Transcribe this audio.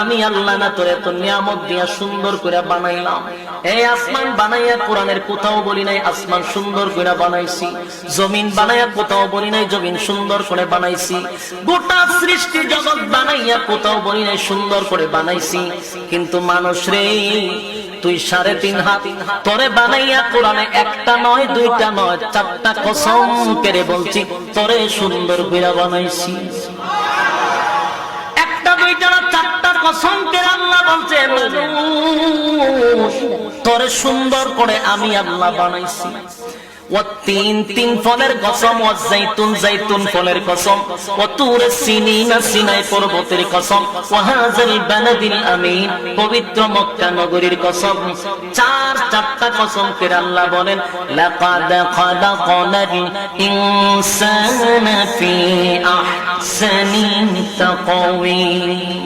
আমি আল্লাহ না তোরে তো নিয়ামত দিয়া সুন্দর করে বানাইলাম। এই আসমান বানাইয়া কোরআনের কোথাও বলি নাই আসমান সুন্দর করে বানাইছি, জমিন বানাইয়া কোথাও বলি নাই জমিন সুন্দর করে বানাইছি, গোটা সৃষ্টি জগৎ বানাইয়া কোথাও বলি নাই সুন্দর করে বানাইছি। কিন্তু মানুষ রে, তুই 3.5 হাত তোরে বানাইয়া কোরআনে একটা নয় দুইটা নয় 4টা কসম করে বলছি তোরে সুন্দর করে বানাইছি। একটা দুইটা না 4টা কসম করে আল্লাহ বলছে তোরে সুন্দর করে আমি আল্লাহ বানাইছি। والتين تين ফলের কসম, والزيتون زيتون ফলের কসম, وطور سينين সিনাই পর্বতের কসম, وهذا البلد الأمين পবিত্র মক্কা নগরীর কসম। 4টা কসম করে আল্লাহ বলেন লাকাদ খালাকনাল ইনসানা ফি আহসানি তাকওয়িম।